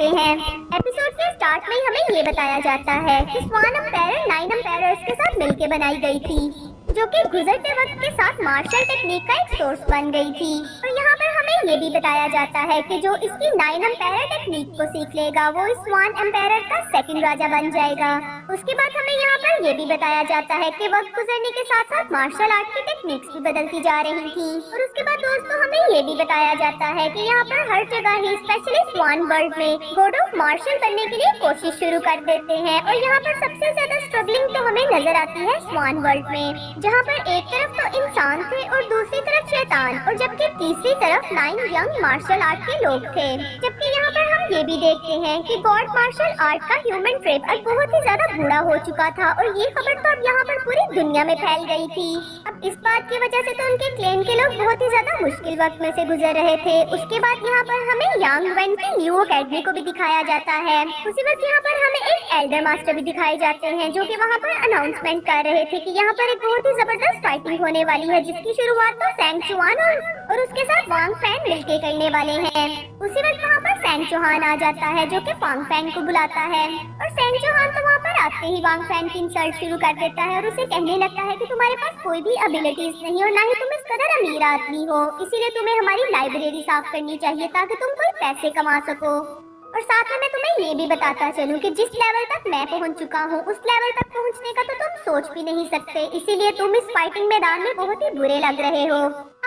सकते हैं। एपिसोड के स्टार्ट में हमें ये बताया जाता है कि स्वान एम्पायर 9 एम्पायर्स के साथ मिलकर बनाई गई थी, जो कि गुजरते वक्त के साथ मार्शल टेक्निक का एक सोर्स बन गई थी। और यहाँ पर हमें ये भी बताया जाता है कि जो इसकी 9 एम्पायर टेक्निक को सीख लेगा वो इस स्वान एम्पायर का सेकंड राजा बन जाएगा। उसके बाद हमें यहाँ पर ये भी बताया जाता है कि वक्त गुजरने के साथ साथ मार्शल आर्ट की टेक्निक्स भी बदलती जा रही थी। और उसके बाद दोस्तों हमें ये भी बताया जाता है कि यहाँ पर हर जगह ही स्पेशली स्वान वर्ल्ड में गॉड ऑफ मार्शल बनने के लिए कोशिश शुरू कर देते हैं। और यहाँ पर सबसे ज्यादा स्ट्रगलिंग तो हमें नजर आती है स्वान वर्ल्ड में, जहाँ पर एक तरफ तो इंसान थे और दूसरी तरफ शैतान, और जबकि तीसरी तरफ 9 यंग मार्शल आर्ट के लोग थे। जबकि यहाँ पर हम ये भी देखते हैं कि गॉड मार्शल आर्ट का ह्यूमन ट्रेप अब बहुत ही ज्यादा बूढ़ा हो चुका था और ये खबर तो अब यहाँ पर पूरी दुनिया में फैल गई थी। अब इस बात की वजह से तो उनके क्लेन के लोग बहुत ही ज्यादा मुश्किल वक्त में से गुजर रहे थे। उसके बाद यहाँ पर हमें यांग वेन की न्यू अकेडमी को भी दिखाया जाता है। उसी वक्त यहाँ पर हमें एक एल्डर मास्टर भी दिखाए जाते हैं, जो कि वहाँ पर अनाउंसमेंट कर रहे थे कि यहाँ पर एक बहुत ही जबरदस्त फाइटिंग होने वाली है, जिसकी शुरुआत तो सैंग चुहान और उसके साथ वांग फैन मिलके करने वाले हैं। उसी वक्त वहाँ पर सैंग चौहान आ जाता है, जो कि वांग फैन को बुलाता है। और सैंग चौहान तो वहाँ पर आते ही वांग फैन की इंसल्ट शुरू कर देता है और उसे कहने लगता है कि तुम्हारे पास कोई भी एबिलिटीज नहीं और ना ही तुम इस कदर अमीर आदमी हो, इसीलिए तुम्हें हमारी लाइब्रेरी साफ करनी चाहिए ताकि तुम कोई पैसे कमा सको। और साथ में मैं तुम्हें ये भी बताता चलूं कि जिस लेवल तक मैं पहुंच चुका हूं उस लेवल तक पहुंचने का तो तुम सोच भी नहीं सकते, इसीलिए तुम इस फाइटिंग मैदान में बहुत ही बुरे लग रहे हो।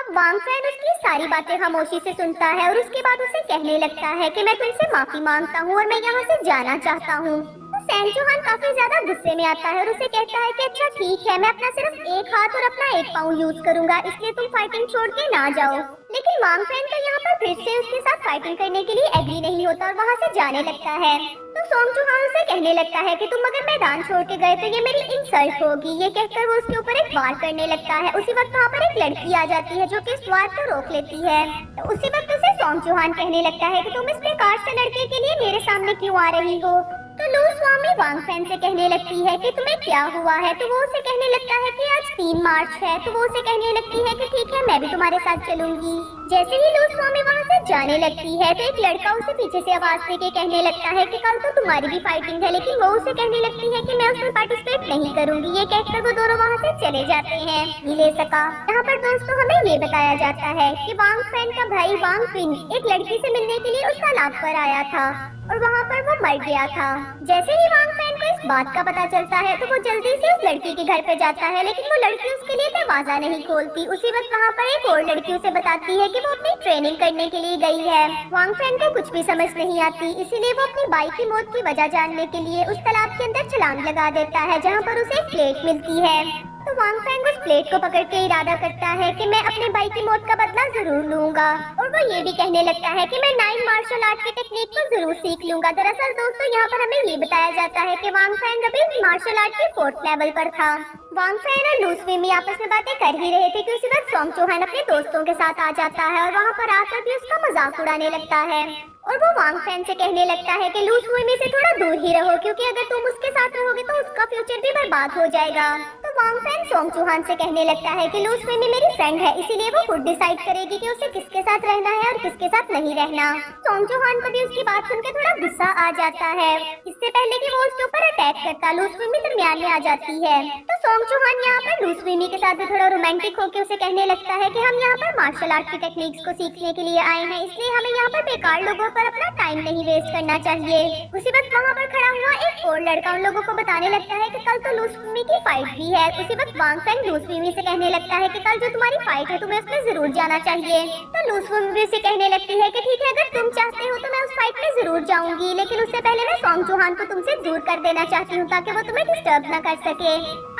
अब वांग फैन उसकी सारी बातें खामोशी से सुनता है और उसके बाद उसे कहने लगता है कि मैं तुमसे माफी मांगता हूँ और मैं यहाँ से जाना चाहता हूँ। सैंग चौहान काफी ज्यादा गुस्से में आता है और उसे कहता है कि अच्छा ठीक है, मैं अपना सिर्फ एक हाथ और अपना एक पाँव यूज करूंगा, इसलिए तुम फाइटिंग छोड़ के ना जाओ। लेकिन वांग फैन का यहाँ पर फिर से उसके साथ फाइटिंग करने के लिए एग्री नहीं होता और वहाँ से जाने लगता है। तो सैंग चौहान उसे कहने लगता है कि तुम अगर मैदान छोड़ के गए तो ये मेरी इंसल्ट होगी। ये कहकर वो उसके ऊपर एक वार करने लगता है। उसी वक्त वहाँ पर एक लड़की आ जाती है जो कि इस वार को रोक लेती है। तो उसी वक्त उसे सैंग चौहान कहने लगता है कि तुम इस प्रकार से लड़के के लिए मेरे सामने क्यों आ रही हो। तो लू स्वामी वांग फैन से कहने लगती है कि तुम्हें क्या हुआ है। तो वो उसे कहने लगता है कि आज 3 मार्च है। तो वो उसे कहने लगती है कि ठीक है, मैं भी तुम्हारे साथ चलूंगी। जैसे ही लू स्वामी वहाँ से जाने लगती है तो एक लड़का उसे पीछे से आवाज देके कहने लगता है कि कल तो तुम्हारी भी फाइटिंग है, लेकिन वो उसे कहने लगती है कि मैं उसमें पार्टिसिपेट नहीं करूंगी। ये कहकर वो दोनों वहाँ से चले जाते हैं। ले सका यहाँ पर दोस्तों हमें ये बताया जाता है कि वांग फैन का भाई वांग पिन एक लड़की से मिलने के लिए उस तालाब पर आया था और वहाँ पर वो मर गया था। जैसे ही वांग फैन को इस बात का पता चलता है तो वो जल्दी से उस लड़की के घर पे जाता है, लेकिन वो लड़की उसके लिए दरवाजा नहीं खोलती। उसी वक्त वहाँ पर एक और लड़की उसे बताती है कि वो अपनी ट्रेनिंग करने के लिए गई है। वांग फैन को कुछ भी समझ नहीं आती, इसीलिए वो अपनी बाई की मौत की वजह जानने के लिए उस तालाब के अंदर छलांग लगा देता है, जहाँ पर उसे एक प्लेट मिलती है। तो वांग फैंग उस प्लेट को पकड़ के इरादा करता है कि मैं अपने भाई की मौत का बदला जरूर लूंगा। और वो ये भी कहने लगता है कि मैं 9 मार्शल आर्ट की टेक्निक को जरूर सीख लूंगा। दरअसल दोस्तों यहाँ पर हमें ये बताया जाता है कि वांग फैंग अभी मार्शल आर्ट के 4th लेवल पर था। वांग फैन और लू स्विमी आपस में बातें कर ही रहे थे कि उसी वक्त सैंग चौहान अपने दोस्तों के साथ आ जाता है और वहाँ पर आकर भी उसका मजाक उड़ाने लगता है। और वो वांग फैन से कहने लगता है कि लू स्विमी से थोड़ा दूर ही रहो, क्योंकि अगर तुम उसके साथ रहोगे तो उसका फ्यूचर भी बर्बाद हो जाएगा। तो वांग फैन सैंग चौहान से कहने लगता है कि लू स्विमी मेरी फ्रेंड है, इसीलिए वो खुद डिसाइड करेगी कि उसे किसके साथ रहना है और किसके साथ नहीं रहना। सैंग चौहान को भी उसकी बात सुनकर थोड़ा गुस्सा आ जाता है। इससे पहले कि वो उसके ऊपर अटैक करता, लू स्विमी दरमियान में आ जाती है। तो सैंग चौहान यहाँ पर लू स्विमी के साथ भी थोड़ा रोमांटिक होकर उसे कहने लगता है कि हम यहाँ पर मार्शल आर्ट की टेक्निक्स को सीखने के लिए आए हैं, इसलिए हमें यहाँ पर बेकार लोगों पर अपना टाइम नहीं वेस्ट करना चाहिए। उसी वक्त वहाँ पर खड़ा हुआ एक और लड़का उन लोगों को बताने लगता है कि कल तो लू स्विमी की फाइट भी है। उसी वक्त वांग फैंग लू स्विमी से कहने लगता है कि कल जो तुम्हारी फाइट है तुम्हें उसमें जरूर जाना चाहिए। तो लू स्विमी से कहने लगती है कि ठीक है, अगर तुम चाहते हो तो मैं उस फाइट में जरूर जाऊंगी, लेकिन उससे पहले मैं सैंग चौहान को तुमसे दूर कर देना चाहती हूँ ताकि वो तुम्हें डिस्टर्ब न कर सके।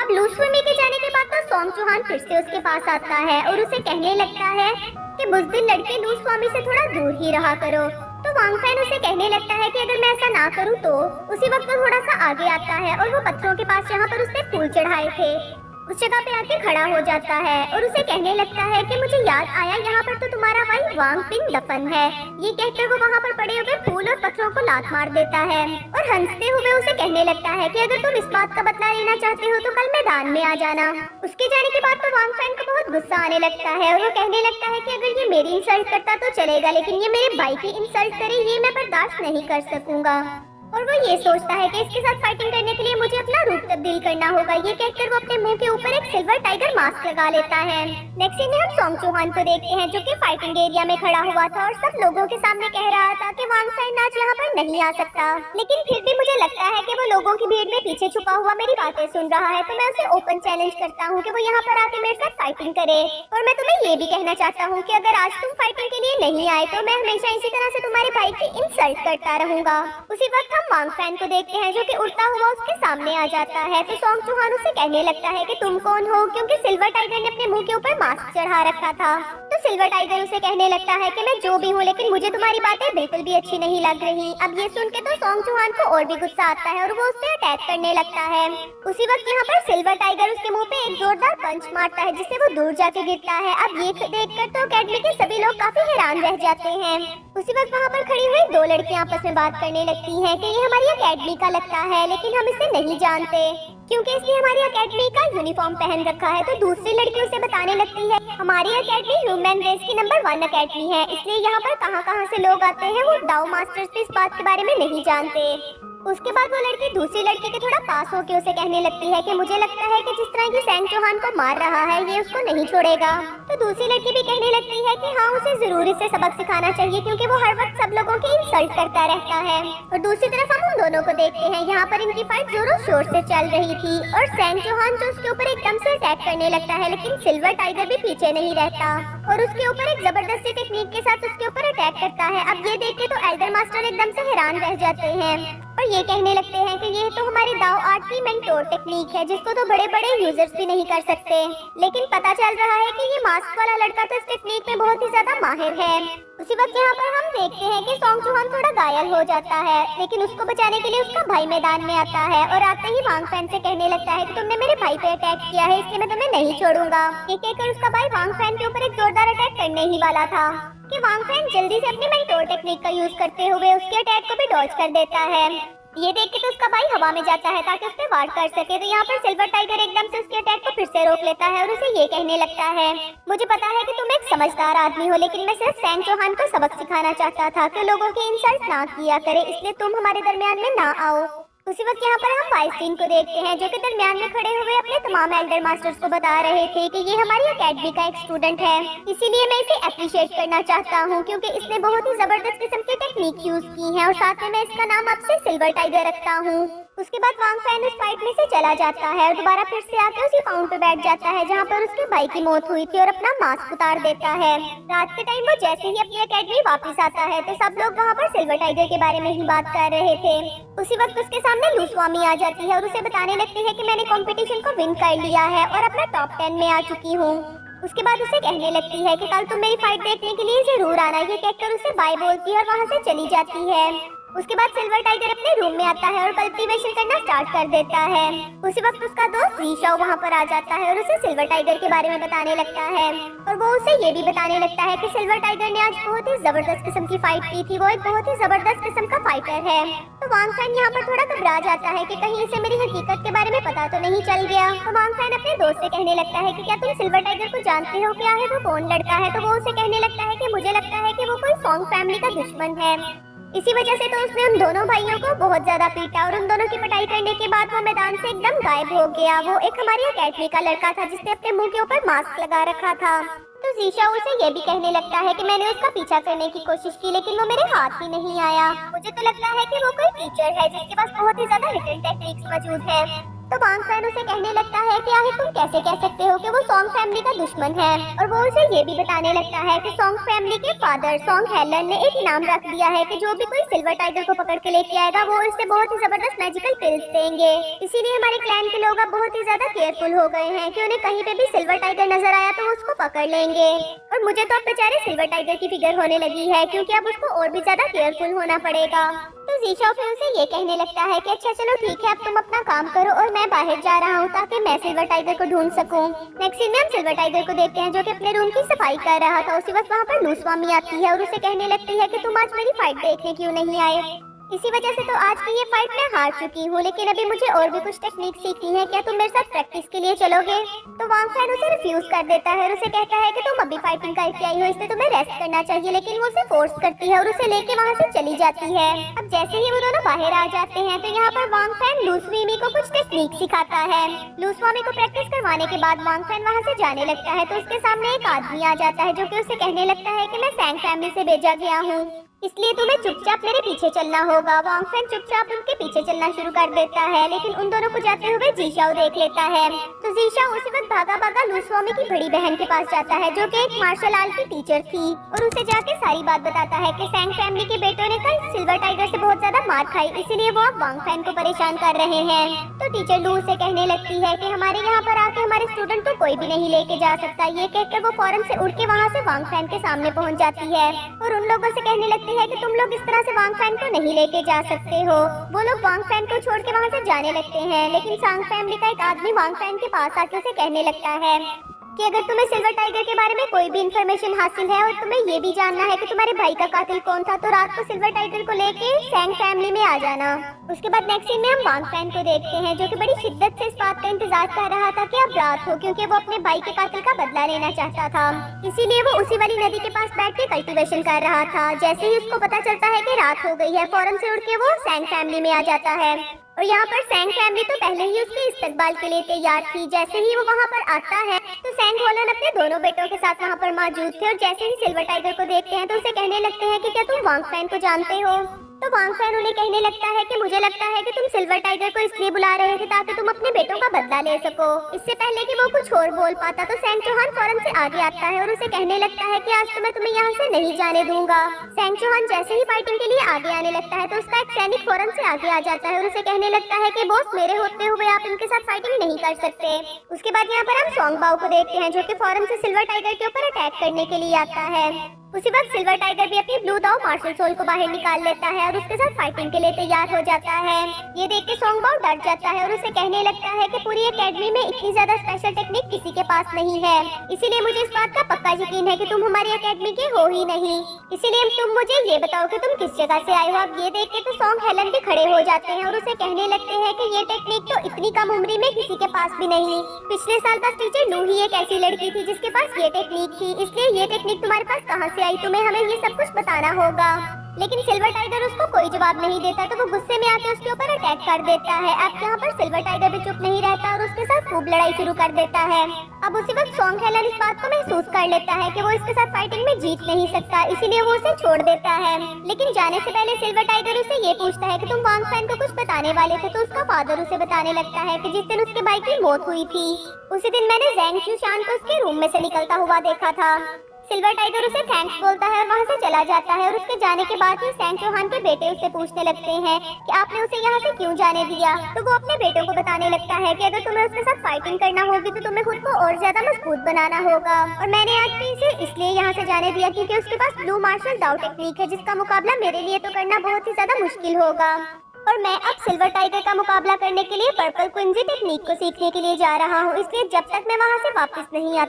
अब लू स्विमी के जाने के बाद तो सैंग चौहान फिर से उसके पास आता है और उसे कहने लगता है कि बुज़दिल लड़के लू स्वामी से थोड़ा दूर ही रहा करो। तो वांग फैन उसे कहने लगता है कि अगर मैं ऐसा ना करूं तो। उसी वक्त वो थोड़ा सा आगे आता है और वो पत्थरों के पास जहाँ पर उसने फूल चढ़ाए थे उस जगह पे आके खड़ा हो जाता है और उसे कहने लगता है कि मुझे याद आया यहाँ पर तो तुम्हारा भाई वांग पिंग दफन है। ये कहकर वो वहाँ पर पड़े हुए फूल और पत्थरों को लात मार देता है और हंसते हुए उसे कहने लगता है कि अगर तुम इस बात का बदला लेना चाहते हो तो कल मैदान में आ जाना। उसके जाने के बाद तो वांग फैन को बहुत गुस्सा आने लगता है और वो कहने लगता है कि अगर ये मेरी इंसल्ट करता तो चलेगा, लेकिन ये मेरे भाई की इंसल्ट करे ये मैं बर्दाश्त नहीं कर सकूंगा। और वो ये सोचता है कि इसके साथ फाइटिंग करने के लिए मुझे अपना रूप तब्दील करना होगा। ये कहकर वो अपने मुंह के ऊपर एक सिल्वर टाइगर मास्क लगा लेता है। नेक्स्ट सीन में हम सोंग चौहान को देखते हैं जो कि फाइटिंग एरिया में खड़ा हुआ था और सब लोगों के सामने कह रहा था कि वांग फैन आज यहाँ पर नहीं आ सकता, लेकिन फिर भी मुझे लगता है कि वो लोगों की भीड़ में पीछे छुपा हुआ मेरी बातें सुन रहा है, तो मैं उसे ओपन चैलेंज करता हूँ कि वो यहाँ पर आके मेरे साथ फाइटिंग करे। और मैं तुम्हें ये भी कहना चाहता हूँ कि अगर आज तुम फाइटिंग के लिए नहीं आए तो मैं हमेशा इसी तरह से तुम्हारे भाई की इंसल्ट करता रहूंगा। उसी वक्त हम वांग फैन को देखते हैं जो कि उड़ता हुआ उसके सामने आ जाता है। तो सोंग चौहान उसे कहने लगता है कि तुम कौन हो, क्योंकि सिल्वर टाइगर ने अपने मुंह के ऊपर मास्क चढ़ा रखा था। तो सिल्वर टाइगर उसे कहने लगता है कि मैं जो भी हूँ, लेकिन मुझे तुम्हारी बातें बिल्कुल भी अच्छी नहीं लग रही। अब ये सुन के तो सोंग चौहान को और भी गुस्सा आता है और वो उससे अटैक करने लगता है। उसी वक्त यहाँ पर सिल्वर टाइगर उसके मुंह पे एक जोरदार पंच मारता है जिससे वो दूर जाके गिरता है। अब ये देखकर तो अकेडमी के सभी लोग काफी हैरान रह जाते हैं। उसी वक्त वहाँ पर खड़ी हुई दो लड़कियां आपस में बात करने लगती हैं कि ये हमारी अकेडमी का लगता है, लेकिन हम इसे नहीं जानते क्योंकि इसने हमारी अकेडमी का यूनिफॉर्म पहन रखा है। तो दूसरी लड़की उसे बताने लगती है हमारी अकेडमी ह्यूमन रेस की नंबर 1 अकेडमी है, इसलिए यहाँ पर कहाँ से लोग आते हैं वो दाओ मास्टर्स भी इस बात के बारे में नहीं जानते। उसके बाद वो लड़की दूसरी लड़की के थोड़ा पास होके उसे कहने लगती है कि मुझे लगता है कि जिस तरह ये सैंग चौहान को मार रहा है ये उसको नहीं छोड़ेगा। तो दूसरी लड़की भी कहने लगती है कि हाँ उसे जरूर इसे सबक सिखाना चाहिए क्योंकि वो हर वक्त सब लोगों की इंसल्ट करता रहता है। और दूसरी तरफ हम उन दोनों को देखते हैं, यहाँ पर इनकी फाइट जोरों शोर से चल रही थी और सैंग चौहान जो उसके ऊपर एकदम से अटैक करने लगता है, लेकिन सिल्वर टाइगर भी पीछे नहीं रहता और उसके ऊपर एक जबरदस्ती टेक्निक के साथ उसके ऊपर अटैक करता है। अब ये देख के तो एल्डर मास्टर एकदम से हैरान रह जाते हैं और ये कहने लगते हैं कि ये तो हमारी दाव आर्ट की मेंटोर टेक्निक है जिसको तो बड़े बड़े यूजर्स भी नहीं कर सकते, लेकिन पता चल रहा है कि ये मास्क वाला लड़का तो इस टेक्निक में बहुत ही ज्यादा माहिर है। उसी वक्त यहाँ पर हम देखते हैं कि सोंग चौहान थोड़ा घायल हो जाता है, लेकिन उसको बचाने के लिए उसका भाई मैदान में आता है और आते ही वांग फैन से कहने लगता है कि तुमने मेरे भाई पे अटैक किया है इसलिए मैं तुम्हें नहीं छोड़ूंगा। ये कहकर उसका भाई वांग फैन के ऊपर एक जोरदार अटैक करने ही वाला था कि वांग फैन जल्दी से अपनी मेंटोर टेक्निक का यूज करते हुए उसके अटैक को भी डॉज कर देता है। ये देख के तो उसका भाई हवा में जाता है ताकि उस पे वार कर सके। तो यहाँ पर सिल्वर टाइगर एकदम से उसके अटैक को फिर से रोक लेता है और उसे ये कहने लगता है मुझे पता है कि तुम एक समझदार आदमी हो, लेकिन मैं सिर्फ सैंग चौहान को सबक सिखाना चाहता था कि लोगों की इंसल्ट ना किया करे, इसलिए तुम हमारे दरमियान में ना आओ। उसी वक्त यहाँ पर हम वाइस्टीन को देखते हैं जो कि दरमियान में खड़े हुए अपने तमाम एल्डर मास्टर्स को बता रहे थे कि ये हमारी अकेडमी का एक स्टूडेंट है, इसीलिए मैं इसे अप्रिशिएट करना चाहता हूँ क्योंकि इसने बहुत ही जबरदस्त किस्म की टेक्निक यूज की है और साथ में मैं इसका नाम अब से सिल्वर टाइगर रखता हूँ। उसके बाद वांग फैन उस फाइट में से चला जाता है और दोबारा फिर से आकर उसी पाउंड पे बैठ जाता है जहाँ पर उसके भाई की मौत हुई थी और अपना मास्क उतार देता है। रात के टाइम वो जैसे ही अपनी अकेडमी वापस आता है तो सब लोग वहाँ पर सिल्वर टाइगर के बारे में ही बात कर रहे थे। उसी वक्त उसके सामने लू स्वामी आ जाती है और उसे बताने लगती है कि मैंने कंपटीशन को विन कर लिया है और अपना टॉप 10 में आ चुकी हूँ। उसके बाद उसे कहने लगती है कि कल तुम मेरी फाइट देखने के लिए जरूर आना। ये कहकर उसे बाय बोलती है और वहाँ से चली जाती है। उसके बाद सिल्वर टाइगर अपने रूम में आता है और कल्टीवेशन करना स्टार्ट कर देता है। उसी वक्त उसका दोस्त रीशाओ वहाँ पर आ जाता है और उसे सिल्वर टाइगर के बारे में बताने लगता है और वो उसे ये भी बताने लगता है कि सिल्वर टाइगर ने आज बहुत ही जबरदस्त किस्म की फाइट की थी, वो एक बहुत ही जबरदस्त किस्म का फाइटर है। तो वांग फैन यहाँ पर थोड़ा घबरा जाता है कि कहीं इसे मेरी हकीकत के बारे में पता तो नहीं चल गया। तो वांग फैन अपने दोस्त से कहने लगता है कि क्या तुम सिल्वर टाइगर को जानते हो, क्या है वो कौन लड़का है। तो वो उसे कहने लगता है कि मुझे लगता है कि वो कोई सोंग फैमिली का दुश्मन है, इसी वजह से तो उसने उन दोनों भाइयों को बहुत ज्यादा पीटा और उन दोनों की पिटाई करने के बाद वो मैदान से एकदम गायब हो गया। वो एक हमारी अकेडमी का लड़का था जिसने अपने मुंह के ऊपर मास्क लगा रखा था। तो जीशा उसे ये भी कहने लगता है कि मैंने उसका पीछा करने की कोशिश की लेकिन वो मेरे हाथ ही नहीं आया। मुझे तो लगता है कि वो कोई टीचर है जिसके पास बहुत ही ज्यादा हिडन टेक्निक्स मौजूद है। तो वांग फैन उसे कहने लगता है कि आखिर तुम कैसे कह सकते हो कि वो सोंग फैमिली का दुश्मन है। और वो उसे ये भी बताने लगता है कि सोंग फैमिली के फादर सोंग हेलन ने एक इनाम रख दिया है कि जो भी कोई सिल्वर टाइगर को पकड़ के लेके आएगा वो उससे बहुत ही जबरदस्त मैजिकल पिल्स देंगे। इसीलिए हमारे क्लैन के लोग अब बहुत ही ज्यादा केयरफुल हो गए हैं कि उन्हें कहीं पे भी सिल्वर टाइगर नजर आया तो उसको पकड़ लेंगे। और मुझे तो अब बेचारे सिल्वर टाइगर की फिक्र होने लगी है क्योंकि अब उसको और भी ज्यादा केयरफुल होना पड़ेगा। तो जीशाओ फिर उसे ये कहने लगता है कि अच्छा चलो ठीक है, अब तुम अपना काम करो और मैं बाहर जा रहा हूँ ताकि मैं सिल्वर टाइगर को ढूंढ सकूं। नेक्स्ट सीन में हम सिल्वर टाइगर को देखते हैं जो कि अपने रूम की सफाई कर रहा था। उसी वक्त वहाँ पर लू स्वामी आती है और उसे कहने लगती है कि तुम आज मेरी फाइट देखने क्यों नहीं आए। इसी वजह से तो आज की ये फाइट मैं हार चुकी हूँ, लेकिन अभी मुझे और भी कुछ टेक्निक सीखनी है, क्या तुम मेरे साथ प्रैक्टिस के लिए चलोगे? तो वांग फैन उसे रिफ्यूज कर देता है और उसे कहता है कि तुम अभी फाइटिंग करके आई हो, इसलिए तुम्हें रेस्ट करना चाहिए, लेकिन वो उसे फोर्स करती है और उसे लेके वहाँ से चली जाती है। अब जैसे ही वो दोनों बाहर आ जाते हैं तो यहाँ पर वांग फैन लू स्वामी को कुछ टेक्निक सिखाता है। लू स्वामी को प्रैक्टिस करवाने के बाद वांग फैन वहाँ से जाने लगता है तो उसके सामने एक आदमी आ जाता है जो कि उसे कहने लगता है कि मैं सैंग फैमिली से भेजा गया हूँ, इसलिए तुम्हें चुपचाप मेरे पीछे चलना होगा। वांग फैन चुपचाप उनके पीछे चलना शुरू कर देता है, लेकिन उन दोनों को जाते हुए जीशाओ देख लेता है। तो जीशाओ उसी वक्त भागा भागा लू स्वामी की बड़ी बहन के पास जाता है जो कि एक मार्शल आर्ट की टीचर थी, और उसे जाके सारी बात बताता है कि सैंग फैमिली के बेटों ने कल सिल्वर टाइगर से बहुत ज्यादा मार खाई, इसीलिए वो अब वांग फैन को परेशान कर रहे हैं। तो टीचर लू से कहने लगती है कि हमारे यहाँ पर आके हमारे स्टूडेंट को कोई भी नहीं लेके जा सकता। ये कहकर वो फौरन से उड़ के वहाँ से वांग फैन के सामने पहुँच जाती है और उन लोगों से कहने लगती है कि तुम लोग इस तरह से वांग फैन को नहीं लेके जा सकते हो। वो लोग वांग फैन को छोड़ के वहाँ से जाने लगते हैं, लेकिन सांग फैमिली का एक आदमी वांग फैन के पास आके उसे कहने लगता है कि अगर तुम्हें सिल्वर टाइगर के बारे में कोई भी इंफॉर्मेशन हासिल है और तुम्हें ये भी जानना है कि तुम्हारे भाई का कातिल कौन था, तो रात को सिल्वर टाइगर को लेके सैंग फैमिली में आ जाना। उसके बाद नेक्स्ट सीन में हम वांग फैन को देखते हैं जो कि बड़ी शिद्दत से इस बात का इंतजार कर रहा था कि अब रात हो, क्योंकि वो अपने भाई के कातिल का बदला लेना चाहता था। इसीलिए वो उसी वाली नदी के पास बैठ के कल्टीवेशन कर रहा था। जैसे ही उसको पता चलता है कि रात हो गई है, फौरन से उड़ के वो सैंग फैमिली में आ जाता है। और यहाँ पर सैंग फैमिली तो पहले ही उसके इस्तकबाल के लिए तैयार थी। जैसे ही वो वहाँ पर आता है तो सैंग होलन अपने दोनों बेटों के साथ वहाँ पर मौजूद थे, और जैसे ही सिल्वर टाइगर को देखते हैं तो उसे कहने लगते हैं कि क्या तुम वांग फैन को जानते हो? तो वांग फैन उन्हें कहने लगता है कि मुझे लगता है कि तुम सिल्वर टाइगर को इसलिए बुला रहे थे ताकि तुम अपने बेटों का बदला ले सको। इससे पहले कि वो कुछ और बोल पाता तो सैंग चौहान फौरन से आगे आता है और उसे कहने लगता है कि आज तो मैं तुम्हें यहाँ से नहीं जाने दूंगा। सैंग चौहान जैसे ही फाइटिंग के लिए आगे आने लगता है तो उसका एक सैनिक फौरन से आगे आ जाता है और उसे कहने लगता है कि बॉस, मेरे होते हुए आप इनके साथ फाइटिंग नहीं कर सकते। उसके बाद यहाँ पर हम सॉन्ग बाओ को देखते हैं जो कि फौरन से सिल्वर टाइगर के ऊपर अटैक करने के लिए आता है। उसी वक्त सिल्वर टाइगर भी अपनी ब्लू दाव मार्शल सोल को बाहर निकाल लेता है और उसके साथ फाइटिंग के लिए तैयार हो जाता है। ये देख के सॉन्ग बाओ डर जाता है और उसे कहने लगता है कि पूरी एकेडमी में इतनी ज्यादा स्पेशल टेक्निक किसी के पास नहीं है, इसीलिए मुझे इस बात का पक्का यकीन है कि तुम हमारी एकेडमी के हो ही नहीं, इसीलिए तुम मुझे ये बताओ कि तुम किस जगह से आए हो। अब ये देख के तो सॉन्ग हेलन भी खड़े हो जाते हैं और उसे कहने लगते हैं कि ये टेक्निक तो इतनी कम उम्र में किसी के पास भी नहीं। पिछले साल बस टीचर लू ही एक ऐसी लड़की थी जिसके पास ये टेक्निक थी, इसलिए ये टेक्निक तुम्हारे पास कहाँ से आई? तुम्हें हमें ये सब कुछ बताना होगा। लेकिन सिल्वर टाइगर उसको कोई जवाब नहीं देता तो वो गुस्से में आके उसके ऊपर अटैक कर देता है। अब यहाँ पर सिल्वर टाइगर भी चुप नहीं रहता और उसके साथ खूब लड़ाई शुरू कर देता है। अब उसी वक्त सॉन्ग हेलन इस बात को महसूस कर लेता है कि वो इसके साथ फाइटिंग में जीत नहीं सकता, इसीलिए वो उसे छोड़ देता है। लेकिन जाने से पहले सिल्वर टाइगर उसे ये पूछता है कि तुम वांग फैन को कुछ बताने वाले थे, तो उसका फादर उसे बताने लगता है कि जिस दिन उसके भाई की मौत हुई थी उसी दिन मैंने ज़ैंग शूशान को उसके रूम में से निकलता हुआ देखा था। सिल्वर टाइगर उसे थैंक्स बोलता है और वहाँ से चला जाता है और उसके जाने के बाद ही सैंग चौहान के बेटे उससे पूछने लगते हैं कि आपने उसे यहाँ से क्यों जाने दिया। तो वो अपने बेटों को बताने लगता है कि अगर तुम्हें उसके साथ फाइटिंग करना होगी तो तुम्हें खुद को और ज्यादा मजबूत बनाना होगा, और मैंने आज भी इसे इसलिए यहाँ से जाने दिया क्योंकि उसके पास ब्लू मार्शल दाव टेक्निक है जिसका मुकाबला मेरे लिए तो करना बहुत ही ज्यादा मुश्किल होगा, और मैं अब सिल्वर टाइगर का मुकाबला करने के लिए पर्पल क्विंजी टेक्निक को सीखने के लिए जा रहा हूँ। इसलिए जब तक मैं वहाँ से वापस नहीं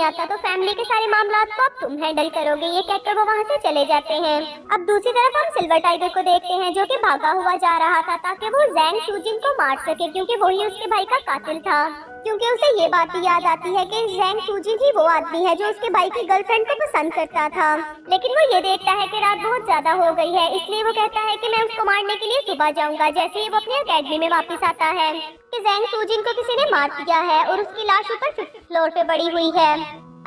आता तो फैमिली के सारे मामलात को अब तुम हैंडल करोगे। ये कहकर वो वहाँ से चले जाते हैं। अब दूसरी तरफ हम सिल्वर टाइगर को देखते हैं जो कि भागा हुआ जा रहा था ताकि वो ज़ैंग शूजिन को मार सके, क्योंकि वही उसके भाई का कातिल था। क्योंकि उसे ये बात भी याद आती है कि ज़ैंग शूजिन ही वो आदमी है जो उसके भाई की गर्लफ्रेंड को पसंद करता था। लेकिन वो ये देखता है कि रात बहुत ज्यादा हो गई है, इसलिए वो कहता है कि मैं उसको मारने के लिए सुबह जाऊंगा। जैसे ही वो अपनी अकेडमी में वापस आता है कि ज़ैंग शूजिन को किसी ने मार दिया है और उसकी लाश ऊपर 5th फ्लोर पे पड़ी हुई है।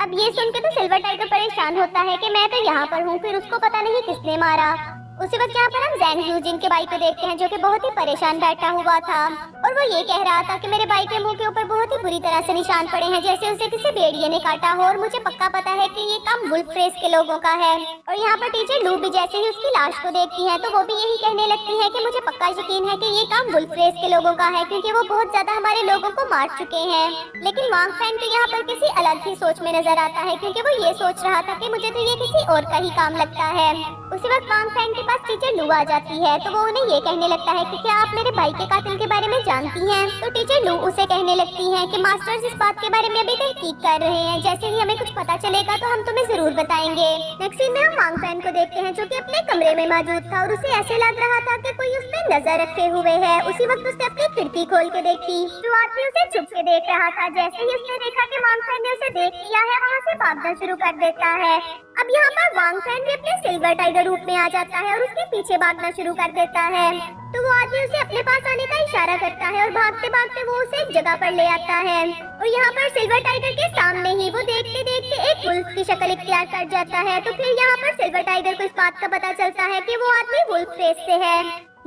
अब ये सुन के तो सिल्वर टाइगर परेशान होता है कि मैं तो यहाँ पर हूँ, फिर उसको पता नहीं किसने मारा। उसी वक्त यहाँ पर हम ज़ैंग शूजिन के भाई को देखते हैं जो कि बहुत ही परेशान बैठा हुआ था, और वो ये कह रहा था कि मेरे भाई के मुंह के ऊपर बहुत ही बुरी तरह से निशान पड़े हैं, जैसे उसे किसी भेड़िए ने काटा हो। और मुझे पक्का पता है कि ये काम वुल्फ रेस के लोगों का है। और यहाँ पर टीचर लू भी जैसे ही उसकी लाश को देखती है तो वो भी यही कहने लगती है कि मुझे पक्का यकीन है कि ये काम वुल्फ रेस के लोगों का है, क्योंकि वो बहुत ज्यादा हमारे लोगों को मार चुके हैं। लेकिन वांग फैन तो यहाँ पर किसी अलग ही सोच में नजर आता है, क्योंकि वो ये सोच रहा था कि मुझे तो ये किसी और का ही काम लगता है। उसी वक्त वांग फैन के पास टीचर लू आ जाती है तो वो उन्हें ये कहने लगता है कि क्या आप मेरे भाई के कातिल के बारे में जानती हैं? तो टीचर लू उसे कहने लगती है कि मास्टर्स इस बात के बारे में अभी तहकीक कर रहे हैं, जैसे ही हमें कुछ पता चलेगा तो हम तुम्हें जरूर बताएंगे। नेक्स्ट सीन में हम वांग फैन को देखते हैं जो कि अपने कमरे में मौजूद था और उसे ऐसे लग रहा था कि कोई उस पर नजर रखे हुए है। उसी वक्त उसने अपनी खिड़की खोल के देखी, जो आदमी उसे छुप के देख रहा था। जैसे ही उसने देखा कि वांग फैन ने उसे देख लिया है, वहाँ से भागना शुरू कर देता है। अब यहाँ पर वांग फैन भी अपने सिल्वर टाइगर रूप में आ जाता है और उसके पीछे भागना शुरू कर देता है। तो वो आदमी उसे अपने पास आने का इशारा करता है और भागते भागते वो उसे एक जगह पर ले आता है। और यहाँ पर सिल्वर टाइगर के सामने ही वो देखते देखते एक वुल्फ की शक्ल इख्तियार कर जाता है। तो फिर यहाँ पर सिल्वर टाइगर को इस बात का पता चलता है कि वो आदमी वुल्फ रेस से है।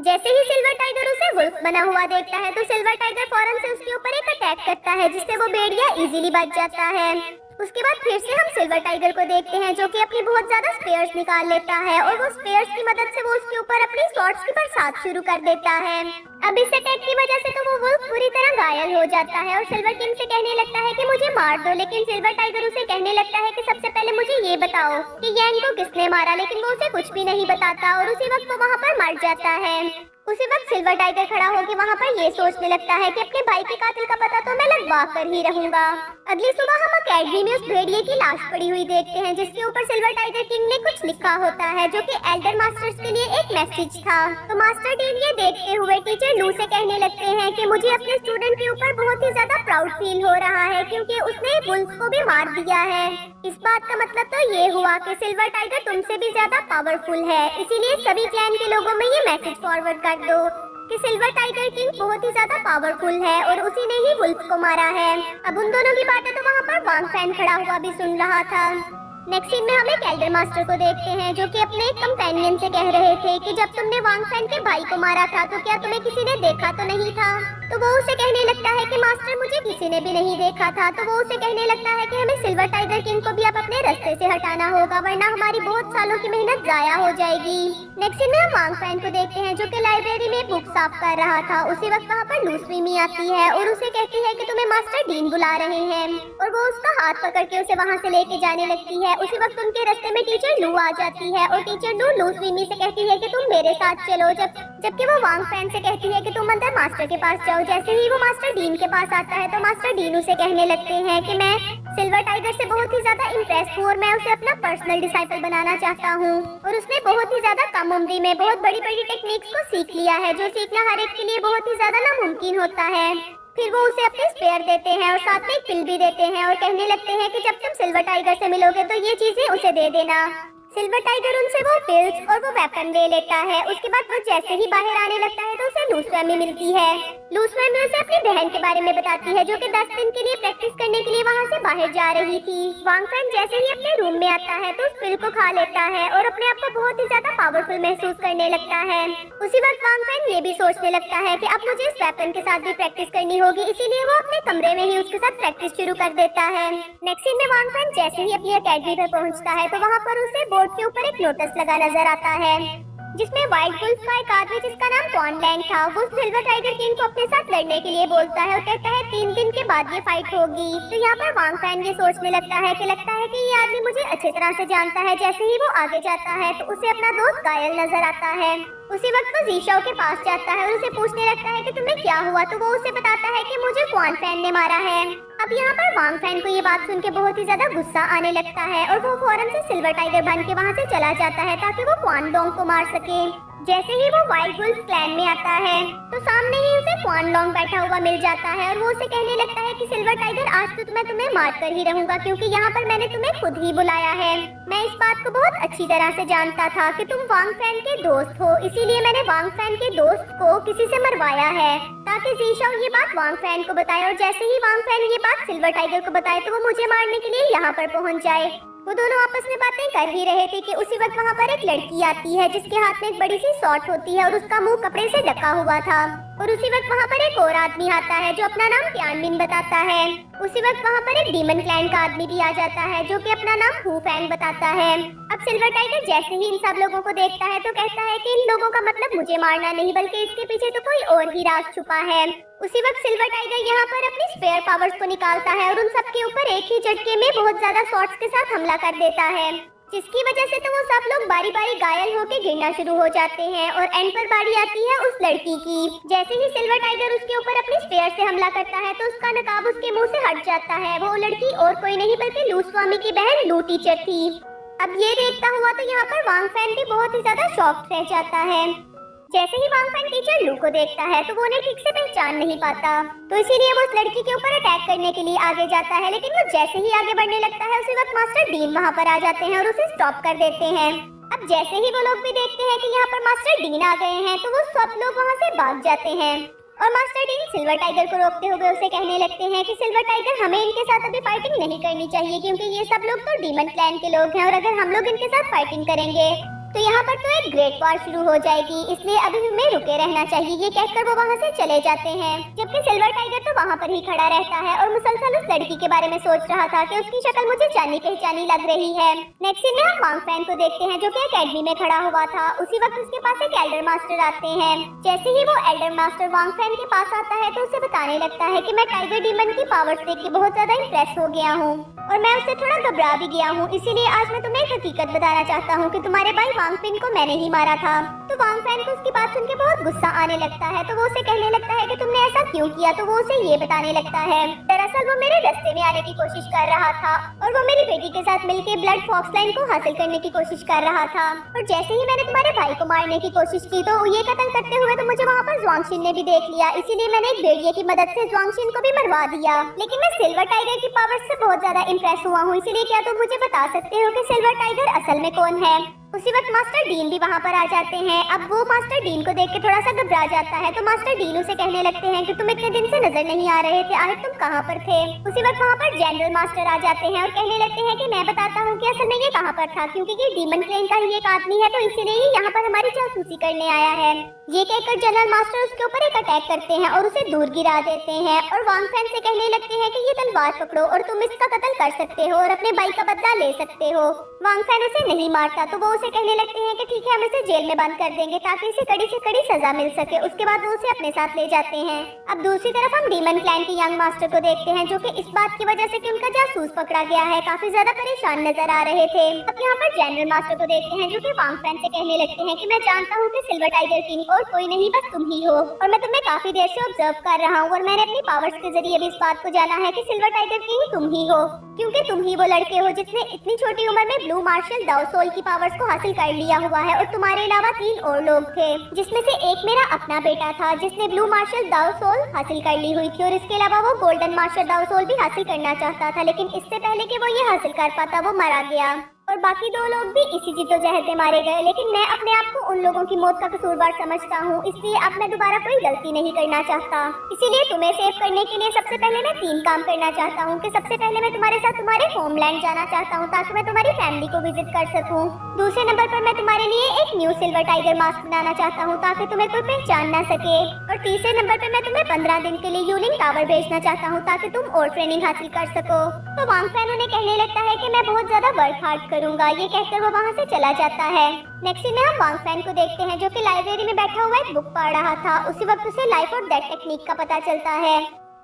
जैसे ही सिल्वर टाइगर उसे वुल्फ बना हुआ देखता है तो सिल्वर टाइगर फौरन से उसके ऊपर एक अटैक करता है, जिससे वो भेड़िया इजीली बच जाता है। उसके बाद फिर से हम सिल्वर टाइगर को देखते हैं जो कि अपनी बहुत ज्यादा स्पेयर्स निकाल लेता है और वो स्पेयर्स की मदद से वो उसके ऊपर अपनी शॉट्स की बरसात शुरू कर देता है। अब इस अटैक की वजह से तो वो वुल्फ पूरी तरह घायल हो जाता है और सिल्वर किंग से कहने लगता है कि मुझे मार दो। लेकिन सिल्वर टाइगर उसे कहने लगता है कि सबसे पहले मुझे ये बताओ कि यांग को किसने मारा, लेकिन वो उसे कुछ भी नहीं बताता और उसी वक्त वो वहाँ पर मर जाता है। उसी वक्त सिल्वर टाइगर खड़ा होकर वहाँ पर ये सोचने लगता है कि अपने भाई के कातिल का पता तो मैं लगवा कर ही रहूंगा। अगली सुबह हम अकेडमी में उस भेड़िए की लाश पड़ी हुई देखते हैं, जिसके ऊपर सिल्वर टाइगर किंग ने कुछ लिखा होता है जो कि एल्डर मास्टर्स के लिए एक मैसेज था। तो मास्टर डीन ये देखते हुए टीचर लू से कहने लगते हैं कि मुझे अपने स्टूडेंट के ऊपर बहुत ही ज्यादा प्राउड फील हो रहा है, क्योंकि उसने वुल्फ को भी मार दिया है। इस बात का मतलब तो ये हुआ कि सिल्वर टाइगर तुमसे भी ज्यादा पावरफुल है, इसीलिए सभी क्लैन के लोगों में ये मैसेज फॉरवर्ड कर दो कि सिल्वर टाइगर किंग बहुत ही ज्यादा पावरफुल है और उसी ने ही वुल्फ को मारा है। अब उन दोनों की बातें तो वहाँ पर वांग फैन खड़ा हुआ भी सुन रहा था। नेक्स्ट सीन में हम एक एल्डर मास्टर को देखते हैं जो कि अपने एक कंपेनियन से कह रहे थे कि जब तुमने वांग फैन के भाई को मारा था तो क्या तुम्हें किसी ने देखा तो नहीं था? तो वो उसे कहने लगता है कि मास्टर मुझे किसी ने भी नहीं देखा था। तो वो उसे कहने लगता है कि हमें सिल्वर टाइगर किंग को भी अब अपने रास्ते से हटाना होगा, वरना हमारी बहुत सालों की मेहनत जाया हो जाएगी। नेक्स्ट सीन में हम वांग फैन को देखते हैं जो कि लाइब्रेरी में बुक साफ कर रहा था। उसी वक्त वहाँ पर लू स्विमी आती है और उसे कहती है कि तुम्हें मास्टर डीन बुला रहे हैं और वो उसका हाथ पकड़ के उसे वहाँ से लेके जाने लगती है। उसी वक्त उनके रास्ते में टीचर लू आ जाती है और टीचर लू स्विमी से कहती है कि तुम मेरे साथ चलो, जबकि वो वांग फैन से कहती है कि तुम अंदर मास्टर के पास जाओ। जैसे ही वो मास्टर डीन के पास आता है तो मास्टर डीन उसे कहने लगते हैं कि मैं सिल्वर टाइगर से बहुत ही ज्यादा इम्प्रेस हूँ और मैं उसे अपना पर्सनल डिसाइपल बनाना चाहता हूँ। और उसने बहुत ही ज्यादा कम उम्र में बहुत बड़ी बड़ी टेक्निक्स को सीख लिया है, जो सीखना हर एक के लिए बहुत ही ज्यादा नामुमकिन होता है। फिर वो उसे अपने स्पेयर देते हैं और साथ में एक पिल भी देते हैं और कहने लगते हैं कि जब तुम सिल्वर टाइगर से मिलोगे तो ये चीजें उसे दे देना। सिल्वर टाइगर उनसे वो पिल्स और वो वेपन ले लेता है। उसके बाद वो जैसे ही बाहर आने लगता है तो उसे लू स्विमी मिलती है। लू स्विमी उसे अपनी बहन के बारे में बताती है जो कि 10 दिन के लिए प्रैक्टिस करने के लिए वहाँ से बाहर जा रही थी। वांग फैन जैसे ही अपने रूम में आता है तो उस पिल को खा लेता है और अपने आप को बहुत ही ज्यादा पावरफुल महसूस करने लगता है। उसी वक्त वांग फैन ये भी सोचने लगता है कि अब मुझे इस वेपन के साथ भी प्रैक्टिस करनी होगी, इसीलिए वो अपने कमरे में ही उसके साथ प्रैक्टिस शुरू कर देता है। नेक्स्ट सीन में वांग फैन जैसे ही अपनी अकेडमी पर पहुँचता है तो वहाँ पर उसे बोर्ड के ऊपर एक नोटिस लगा नजर आता है जिसमें व्हाइट वुल्फ का एक आदमी जिसका नाम क्वान लैंग था वो सिल्वर टाइगर किंग को अपने साथ लड़ने के लिए बोलता है और कहता है 3 दिन के बाद ये फाइट होगी। तो यहाँ पर वांग फैन ये सोचने लगता है कि ये आदमी मुझे अच्छी तरह से जानता है। जैसे ही वो आगे जाता है तो उसे अपना दोस्त गायल नजर आता है। उसी वक्त वो जीशाओ के पास जाता है और उसे पूछने लगता है कि तुम्हें क्या हुआ। तो वो उसे बताता है कि मुझे क्वान फैन ने मारा है। अब यहाँ पर वांग फैन को ये बात सुन के बहुत ही ज्यादा गुस्सा आने लगता है और वो फौरन से सिल्वर टाइगर बन के वहाँ से चला जाता है ताकि वो क्वान लोंग को मार सके। जैसे ही वो व्हाइट वुल्फ क्लैन में आता है तो सामने ही उसे क्वान लोंग बैठा हुआ मिल जाता है और वो उसे कहने लगता है कि सिल्वर टाइगर आज तो मैं तुम्हें मार कर ही रहूंगा, क्योंकि यहाँ पर मैंने तुम्हें खुद ही बुलाया है। मैं इस बात को बहुत अच्छी तरह से जानता था कि तुम वांग फैन के दोस्त हो, इसीलिए मैंने वांग फैन के दोस्त को किसी से मरवाया है ताकि जीशाओ ये बात वांग फैन को बताए। और जैसे ही वांग फैन ये बात सिल्वर टाइगर को बताए तो वो मुझे मारने के लिए यहाँ पर पहुँच जाए। वो दोनों आपस में बातें कर ही रहे थे कि उसी वक्त वहाँ पर एक लड़की आती है जिसके हाथ में एक बड़ी सी शॉट होती है और उसका मुंह कपड़े से ढका हुआ था। और उसी वक्त वहाँ पर एक और आदमी आता है जो अपना नाम त्यानमिन बताता है। उसी वक्त वहाँ पर एक डीमन क्लैन का आदमी भी आ जाता है जो कि अपना नाम हू फैंग बताता है। अब सिल्वर टाइगर जैसे ही इन सब लोगों को देखता है तो कहता है कि इन लोगों का मतलब मुझे मारना नहीं बल्कि इसके पीछे तो कोई और ही राज छुपा है। उसी वक्त सिल्वर टाइगर यहाँ पर अपनी स्पेयर पावर्स को निकालता है और उन सबके ऊपर एक ही झटके में बहुत ज्यादा शॉट्स के साथ हमला कर देता है, जिसकी वजह से तो वो सब लोग बारी बारी घायल होके गिरना शुरू हो जाते हैं। और एंड पर बारी आती है उस लड़की की। जैसे ही सिल्वर टाइगर उसके ऊपर अपनी स्पेयर से हमला करता है तो उसका नकाब उसके मुंह से हट जाता है। वो लड़की और कोई नहीं बल्कि लू स्वामी की बहन लू टीचर थी। अब ये देखता हुआ तो यहाँ पर वांग फैन भी बहुत ही ज्यादा शॉक्ड रह जाता है। जैसे ही वांग फैन टीचर लू को देखता है तो वो उन्हें ठीक से पहचान नहीं पाता, तो इसीलिए वो उस लड़की के ऊपर अटैक करने के लिए आगे जाता है। लेकिन वो जैसे ही आगे बढ़ने लगता है उसी वक्त मास्टर डीन वहाँ पर आ जाते हैं और उसे स्टॉप कर देते हैं। अब जैसे ही वो लोग भी देखते हैं कि यहाँ पर मास्टर डीन आ गए हैं तो वो सब लोग वहाँ से भाग जाते हैं। और मास्टर डीन सिल्वर टाइगर को रोकते हुए उसे कहने लगते हैं कि सिल्वर टाइगर हमें इनके साथ अभी फाइटिंग नहीं करनी चाहिए, क्योंकि ये सब लोग तो डीमन क्लैन के लोग हैं और अगर हम लोग इनके साथ फाइटिंग करेंगे तो यहाँ पर तो एक ग्रेट वॉर शुरू हो जाएगी, इसलिए अभी हमें रुके रहना चाहिए। ये कहकर वो वहाँ से चले जाते हैं, जबकि सिल्वर टाइगर तो वहाँ पर ही खड़ा रहता है और मुसलसल उस लड़की के बारे में सोच रहा था कि उसकी शक्ल मुझे जानी पहचानी लग रही है। नेक्स्ट सीन में हम वांग फैन को देखते हैं जो कि एकेडमी में खड़ा हुआ था। उसी वक्त उसके पास एक एल्डर मास्टर आते हैं। जैसे ही वो एल्डर मास्टर वांग फैन के पास आता है तो उसे बताने लगता है कि मैं टाइगर डीमन की पावर्स देख के बहुत ज्यादा इम्प्रेस हो गया हूँ और मैं उससे थोड़ा घबरा भी गया हूँ, इसीलिए आज मैं तुम्हें एक हकीकत बताना चाहता हूँ कि तुम्हारे भाई वांग पिन को मैंने ही मारा था। तो वांग फैन को उसकी बात सुन के बहुत गुस्सा आने लगता है, तो वो उसे कहने लगता है कि तुमने ऐसा क्यों किया। तो वो उसे ये बताने लगता है दरअसल वो मेरे रास्ते में आने की कोशिश कर रहा था और वो मेरी बेटी के साथ मिलकर ब्लड फॉक्स लाइन को हासिल करने की कोशिश कर रहा था। और जैसे ही मैंने तुम्हारे भाई को मारने की कोशिश की तो ये कत्ल करते हुए तो मुझे वहाँ पर ज़्वांगशिन ने भी देख लिया, इसीलिए मैंने एक भेड़िए की मदद से ज़्वांगशिन को भी मरवा दिया। लेकिन मैं सिल्वर टाइगर की पावर से बहुत ज्यादा इम्प्रेस हुआ हूँ, इसीलिए क्या तुम मुझे बता सकते हो कि सिल्वर टाइगर असल में कौन है। उसी वक्त मास्टर डीन भी वहाँ पर आ जाते हैं। अब वो मास्टर डीन को देख के थोड़ा सा घबरा जाता है, तो मास्टर डीन उसे कहने लगते हैं कि तुम इतने दिन से नजर नहीं आ रहे थे, आखिर तुम कहाँ पर थे। उसी वक्त वहाँ पर जनरल मास्टर आ जाते हैं और कहने लगते हैं कि मैं बताता हूँ कि असल में ये कहाँ पर था, क्योंकि ये डीमन क्लेन का ही एक आदमी है, तो इसीलिए ही यहाँ पर हमारी जासूसी करने आया है। ये कहकर जनरल मास्टर उसके ऊपर एक अटैक करते हैं और उसे दूर गिरा देते हैं और वांग फैन से कहने लगते हैं कि ये तलवार पकड़ो और तुम इसका कत्ल कर सकते हो और अपने भाई का बदला ले सकते हो। वांग फैन उसे नहीं मारता, तो वो उसे कहने लगते हैं कि ठीक है, हम इसे जेल में बंद कर देंगे ताकि इसे कड़ी से कड़ी सजा मिल सके। उसके बाद वो उसे अपने साथ ले जाते हैं। अब दूसरी तरफ हम डीमन क्लैन के यंग मास्टर को देखते हैं जो कि इस बात की वजह से कि उनका जासूस पकड़ा गया है काफी ज्यादा परेशान नजर आ रहे थे। अब यहाँ पर जनरल मास्टर को देखते हैं जो कि वांग फैन से कहने लगते हैं कि मैं जानता हूँ कि सिल्वर टाइगर किंग और कोई नहीं बस तुम ही हो और मैं तुम्हें काफी देर से ऑब्जर्व कर रहा हूँ और मैंने अपनी पावर्स के जरिए भी इस बात को जाना है कि सिल्वर टाइगर किंग तुम ही हो, क्योंकि तुम ही वो लड़के हो जिसने इतनी छोटी उम्र में ब्लू मार्शल दाओ सोल की पावर्स को हासिल कर लिया हुआ है। और तुम्हारे अलावा 3 और लोग थे, जिसमें से एक मेरा अपना बेटा था जिसने ब्लू मार्शल दाओ सोल हासिल कर ली हुई थी और इसके अलावा वो गोल्डन मार्शल दाओ सोल भी हासिल करना चाहता था, लेकिन इससे पहले कि वो ये हासिल कर पाता वो मारा गया और बाकी 2 लोग भी इसी जिद्दोजहद में मारे गए। लेकिन मैं अपने आप को उन लोगों की मौत का कसूरवार समझता हूँ, इसलिए अब मैं दोबारा कोई गलती नहीं करना चाहता। इसीलिए तुम्हें सेव करने के लिए सबसे पहले मैं 3 काम करना चाहता हूँ कि सबसे पहले मैं तुम्हारे साथ तुम्हारे होमलैंड जाना चाहता हूँ ताकि मैं तुम्हारी फैमिली को विजिट कर सकूँ। दूसरे नंबर पर मैं तुम्हारे लिए एक न्यू सिल्वर टाइगर मास्क बनाना चाहता हूँ ताकि तुम्हें कोई पहचान न सके। और तीसरे नंबर पर मैं तुम्हें 15 दिन के लिए यूलिंग टावर भेजना चाहता हूँ ताकि तुम और ट्रेनिंग हासिल कर सको। तो वांग फैन उन्हें कहने लगता है कि मैं बहुत ज्यादा वर्क हार्ड करूंगा। ये कहकर वो वहाँ से चला जाता है। नेक्स्ट सीन में हम वांग फैन को देखते हैं जो कि लाइब्रेरी में बैठा हुआ एक बुक पढ़ रहा था। उसी वक्त उसे लाइफ और डेथ टेक्निक का पता चलता है,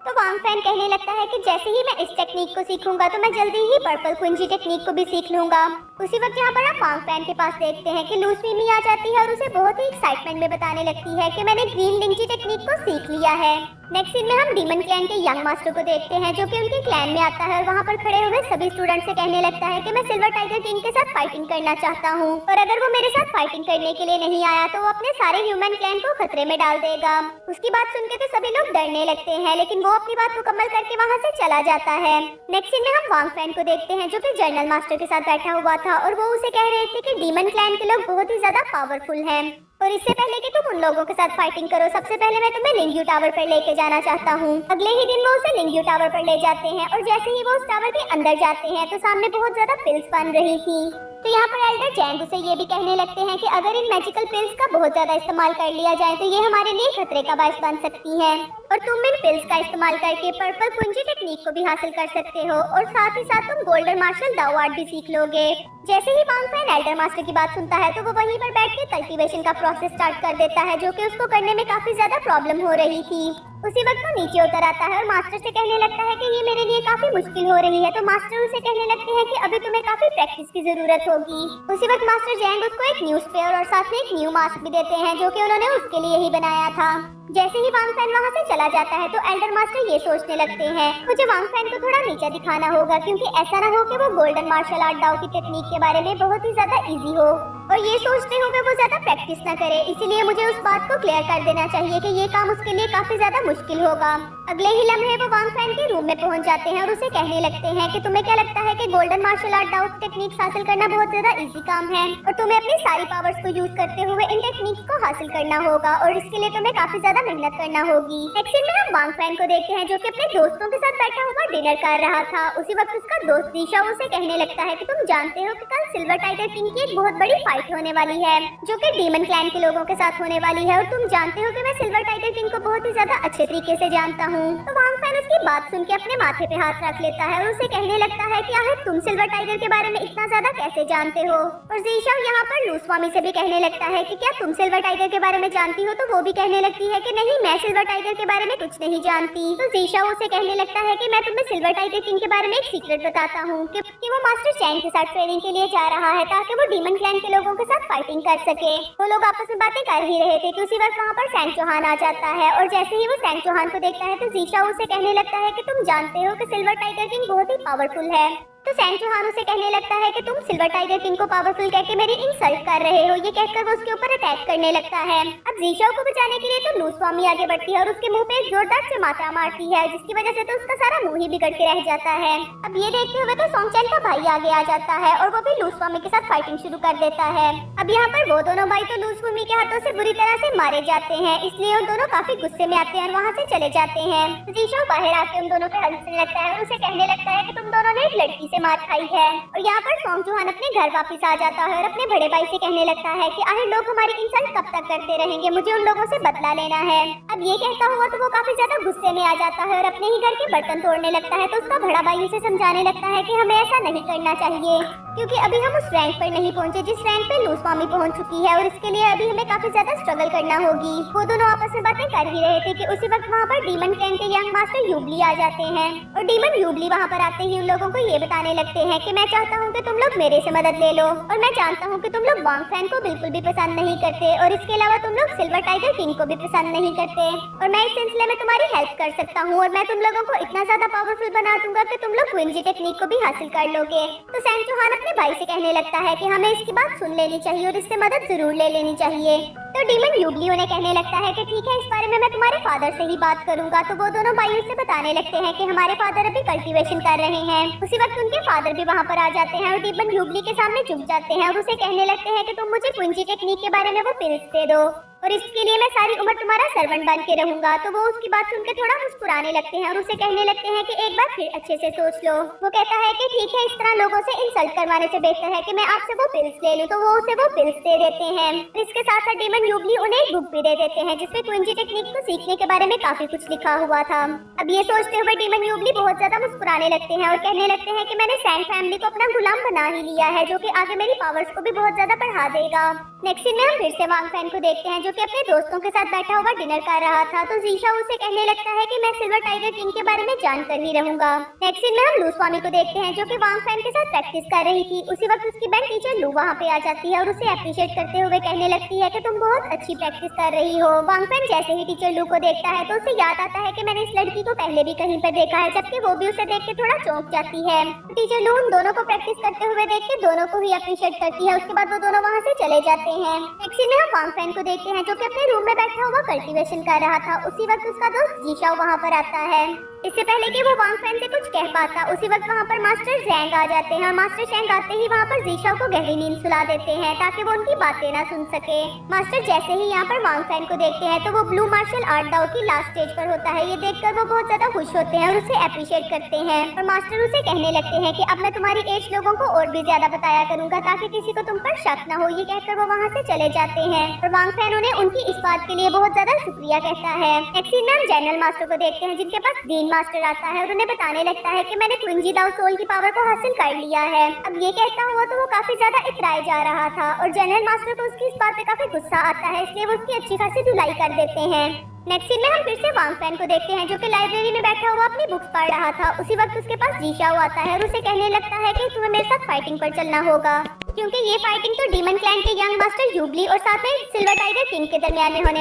तो वांग फैन कहने लगता है कि जैसे ही मैं इस टेक्निक को सीखूंगा तो मैं जल्दी ही पर्पल कुंजी टेक्निक को भी सीख लूंगा। उसी वक्त यहाँ पर हम वांग फैन के पास देखते हैं कि लूसी मी आ जाती है और उसे बहुत ही एक्साइटमेंट में बताने लगती है कि मैंने ग्रीन लिंची टेक्निक को सीख लिया है। नेक्स्ट सीन में हम डीमन क्लैन के यंग मास्टर को देखते हैं जो कि उनके क्लैन में आता है और वहाँ पर खड़े हुए सभी स्टूडेंट से कहने लगता है कि मैं सिल्वर टाइगर किंग के साथ फाइटिंग करना चाहता हूँ और अगर वो मेरे साथ फाइटिंग करने के लिए नहीं आया तो वो अपने सारे ह्यूमन क्लैन को खतरे में डाल देगा। उसकी बात सुन के तो सभी लोग डरने लगते हैं, लेकिन वो अपनी बात मुकम्मल करके वहाँ से चला जाता है। नेक्स्ट सीन में हम वांग फैन को देखते हैं जो कि जनरल मास्टर के साथ बैठा हुआ था और वो उसे कह रहे थे कि डीमन क्लैन के लोग बहुत ही ज्यादा पावरफुल हैं और इससे पहले कि तुम उन लोगों के साथ फाइटिंग करो सबसे पहले मैं तुम्हें लिंग्यू टावर पर लेके जाना चाहता हूँ। अगले ही दिन वो उसे लिंग्यू टावर पर ले जाते हैं और जैसे ही वो उस टावर के अंदर जाते हैं तो सामने बहुत ज्यादा पिल्स बन रही थी। तो यहाँ पर एल्डर जैंग उसे ये भी कहने लगते हैं कि अगर इन मैजिकल पिल्स का बहुत ज्यादा इस्तेमाल कर लिया जाए तो ये हमारे लिए खतरे का बायस बन सकती हैं और तुम इन पिल्स का इस्तेमाल करके पर्पल कुंजी टेक्निक को भी हासिल कर सकते हो और साथ ही साथ तुम गोल्डन मार्शल दाओ आर्ट भी सीख लोगे। जैसे ही वांग फैन एल्डर मास्टर की बात सुनता है तो वो वहीं पर बैठ के कल्टीवेशन का प्रोसेस स्टार्ट कर देता है, जो कि उसको करने में काफी ज्यादा प्रॉब्लम हो रही थी। उसी वक्त वो नीचे उतर आता है और मास्टर से कहने लगता है कि ये मेरे लिए काफी मुश्किल हो रही है। तो मास्टर उसे कहने लगते हैं कि अभी तुम्हें काफी प्रैक्टिस की जरूरत होगी। उसी वक्त मास्टर जैंग उसको एक न्यू स्पेयर और साथ में एक न्यू मास्क भी देते हैं, जो कि उन्होंने उसके लिए ही बनाया था। जैसे ही वांग फैन वहाँ से चला जाता है तो एल्डर मास्टर ये सोचने लगते हैं मुझे वांग फैन को थोड़ा नीचा दिखाना होगा, क्योंकि ऐसा ना हो कि वो गोल्डन मार्शल आर्ट दाओ की टेक्निक के बारे में बहुत ही ज्यादा इजी हो और ये सोचते हुए वो ज्यादा प्रैक्टिस ना करे। इसीलिए मुझे उस बात को क्लियर कर देना चाहिए कि ये काम उसके लिए काफी ज्यादा मुश्किल होगा। अगले ही लम्हे वो वांग फैन के रूम में पहुंच जाते हैं और उसे कहने लगते हैं कि तुम्हें क्या लगता है कि golden martial art dao techniques हासिल करना बहुत ज्यादा इजी काम है और तुम्हें अपनी सारी पावर्स को यूज करते हुए इन टेक्निक्स को हासिल करना होगा और इसके लिए तुम्हें काफी ज्यादा मेहनत करना होगी। नेक्स्ट सीन में हम वांग फैन को देखते हैं जो कि अपने दोस्तों के साथ बैठा हुआ डिनर कर रहा था। उसी वक्त उसका दोस्त रीशा उसे कहने लगता है कि तुम जानते हो कि कल सिल्वर टाइगर किंग की एक बहुत बड़ी फाइट होने वाली है जो कि डीमन क्लैन के लोगों के साथ होने वाली है और तुम जानते हो कि मैं सिल्वर टाइगर किंग को बहुत ही ज्यादा अच्छे तरीके से जानता हूँ। तो वांग फैन उसकी बात सुन के अपने माथे पे हाथ रख लेता है और उसे कहने लगता है कि आखिर तुम सिल्वर टाइगर के बारे में इतना ज्यादा कैसे जानते हो। और जीशा यहाँ पर लू स्वामी से भी कहने लगता है कि क्या तुम सिल्वर टाइगर के बारे में जानती हो, तो वो भी कहने लगती है कि नहीं, मैं सिल्वर टाइगर के बारे में कुछ नहीं जानती। तो जीशा उसे कहने लगता है कि मैं तुम्हें सिल्वर टाइगर किंग के बारे में एक सीक्रेट बताता हूँ कि वो मास्टर चैन के साथ ट्रेनिंग के लिए जा रहा है ताकि वो डीमन क्लैन के लोगों के साथ फाइटिंग कर सके। वो लोग आपस में बातें कर ही रहे थे कि उसी वक्त वहाँ पर सैंग चौहान आ जाता है और जैसे ही वो सैंग चौहान को देखता है तो जीशा उसे कहने लगता है कि तुम जानते हो कि सिल्वर टाइगर किंग बहुत ही पावरफुल है। तो सैंग चौहान उसे कहने लगता है कि तुम सिल्वर टाइगर किंग को पावरफुल कहकर मेरी इंसल्ट कर रहे हो। ये कहकर वो उसके ऊपर अटैक करने लगता है। अब जीशा को बचाने के लिए तो लू स्वामी आगे बढ़ती है और उसके मुंह पे एक जोरदार से मात्रा मारती है, जिसकी वजह से तो उसका सारा मुंह ही बिगड़ के रह जाता है। अब ये देखते हुए तो सोंगचैन का भाई आगे आ जाता है और वो भी लू स्वामी के साथ फाइटिंग शुरू कर देता है। अब यहाँ पर वो दोनों भाई तो लू स्वामी के हाथों से बुरी तरह से मारे जाते हैं, इसलिए उन दोनों काफी गुस्से में आते हैं और वहाँ से चले जाते हैं। जीशा बाहर आके उन दोनों पे हंसने लगता है और उसे कहने लगता है कि तुम दोनों ने एक लड़की से मार खाई है। और यहाँ पर सोंग चौहान अपने घर वापस आ जाता है और अपने बड़े भाई से कहने लगता है कि आखिर लोग हमारी इंसल्ट कब तक करते रहेंगे, मुझे उन लोगों से बदला लेना है। अब ये कहता हुआ तो वो काफी ज्यादा गुस्से में आ जाता है और अपने ही घर के बर्तन तोड़ने लगता है। तो उसका बड़ा भाई उसे समझाने लगता है कि हमें ऐसा नहीं करना चाहिए, क्योंकि अभी हम उस रैंक पर नहीं पहुंचे जिस रैंक पे लू स्वामी पहुंच चुकी है और इसके लिए अभी हमें काफी ज्यादा स्ट्रगल करना होगी। वो दोनों आपस में बातें कर ही रहे थे कि उसी वक्त वहाँ पर डीमन क्लैन के यंग मास्टर यूबली आ जाते हैं और डीमन यूबली वहाँ पर आते ही उन लोगों को ये बताने लगते हैं कि मैं चाहता हूँ कि तुम लोग मेरे से मदद ले लो और मैं जानता हूँ कि तुम लोग वांग फैन को बिल्कुल भी पसंद नहीं करते और इसके अलावा तुम लोग सिल्वर टाइगर किंग को भी पसंद नहीं करते और मैं इस सिलसिले में तुम्हारी हेल्प कर सकता हूँ और मैं तुम लोगों को इतना ज्यादा पावरफुल बना दूंगा कि तुम लोग क्विंजी टेक्निक को भी हासिल कर लोगे। तो सैंग चौहान अपने भाई से कहने लगता है कि हमें इसकी बात सुन लेनी चाहिए और इससे मदद जरूर ले लेनी चाहिए। तो डीमन यूबली उन्हें कहने लगता है कि ठीक है, इस बारे में मैं तुम्हारे फादर से ही बात करूंगा। तो वो दोनों भाई उससे बताने लगते हैं कि हमारे फादर अभी कल्टीवेशन कर रहे हैं। उसी वक्त उनके फादर भी वहाँ पर आ जाते हैं और डीमन यूबली के सामने झुक जाते हैं और उसे कहने लगते हैं कि तुम मुझे क्विंजी टेक्निक के बारे में वो पिल्स दे दो और इसके लिए मैं सारी उम्र तुम्हारा सर्वेंट बन के रहूंगा। तो वो उसकी बात सुनकर थोड़ा मुस्कुराने लगते हैं और उसे कहने लगते हैं कि एक बार फिर अच्छे से सोच लो। वो कहता है कि ठीक है, इस तरह लोगों से इंसल्ट करवाने से बेहतर है कि मैं आपसे वो पिल्स ले लूं। तो वो उसे वो पिल्स दे देते हैं। इसके साथ साथ डीमन यूबली उन्हें एक बुक भी दे देते हैं जिसमें क्विंजी टेक्निक को सीखने के बारे में काफी कुछ लिखा हुआ था। अब ये सोचते हुए डीमन यूबली बहुत ज्यादा मुस्कुराने लगते हैं और कहने लगते हैं कि मैंने सैंग फैमिली को अपना गुलाम बना ही लिया है, जो कि आगे मेरी पावर्स को भी बहुत ज्यादा बढ़ा देगा। नेक्स्ट सीन में हम फिर से वांग फैन को देखते हैं जो कि अपने दोस्तों के साथ बैठा हुआ डिनर कर रहा था। तो जीशा उसे कहने लगता है कि मैं सिल्वर टाइगर किंग के बारे में जानकर ही रहूंगा। नेक्स्ट सीन में हम लू स्वामी को देखते हैं जो कि वांग फैन के साथ प्रैक्टिस कर रही थी। उसी वक्त उसकी बैंड टीचर लू वहाँ पे आ जाती है और उसे अप्रिशिएट करते हुए कहने लगती है कि तुम बहुत अच्छी प्रैक्टिस कर रही हो। वांग फैन जैसे ही टीचर लू को देखता है तो उसे याद आता है कि मैंने इस लड़की को पहले भी कहीं पर देखा है, जबकि वो भी उसे देख के थोड़ा चौंक जाती है। टीचर लू उन दोनों को प्रैक्टिस करते हुए देख के दोनों को ही अप्रिशिएट करती है। उसके बाद वो दोनों वहाँ से चले जाते जाते हैं। नेक्स्ट सीन में हम वांग फैन को देखते हैं जो कि अपने रूम में बैठा हुआ कल्टीवेशन कर रहा था। उसी वक्त उसका दोस्त जीशाओ वहाँ पर आता है। इससे पहले कि वो वांग फैन से कुछ कह पाता, उसी वक्त वहाँ पर मास्टर जैंग आ जाते हैं और मास्टर जैंग आते ही वहाँ पर जीशाओ को गहरी नींद सुला देते हैं ताकि वो उनकी बातें ना सुन सके। मास्टर जैसे ही यहाँ पर वांग फैन को देखते हैं तो वो ब्लू मार्शल आर्ट दाओ की लास्ट स्टेज पर होता है। ये देखकर वो बहुत ज्यादा खुश होते हैं और उसे अप्रिशिएट करते हैं और मास्टर उसे कहने लगते हैं कि अब मैं तुम्हारी एज लोगों को और भी ज्यादा बताया करूंगा ताकि किसी को तुम पर शक न हो। ये कहकर वो वहाँ से चले जाते हैं और वांग फैन उन्हें उनकी इस बात के लिए बहुत ज्यादा शुक्रिया कहता है। नेक्स्ट सीन में हम जनरल मास्टर को देखते हैं जिनके पास ग्रीन मास्टर आता है और उन्हें बताने लगता है कि मैंने क्विंजी दाओ सोल की पावर को हासिल कर लिया है। अब ये कहता हुआ तो वो काफी ज्यादा इतराए जा रहा था और जनरल मास्टर को उसकी इस बात पे काफी गुस्सा आता है, इसलिए वो उसकी अच्छी खासी धुलाई कर देते हैं। नेक्स्ट सीन में हम फिर से वांग फैन को देखते हैं जो कि लाइब्रेरी में बैठा हुआ अपनी बुक्स पढ़ रहा था। उसी वक्त उसके पास जीशाओ आता है और उसे कहने लगता है कि तुम्हें मेरे साथ फाइटिंग पर चलना होगा क्योंकि ये फाइटिंग तो डीमन क्लैन के यंग मास्टर यूबली और साथ में सिल्वर टाइगर किंग के दरमियान में होने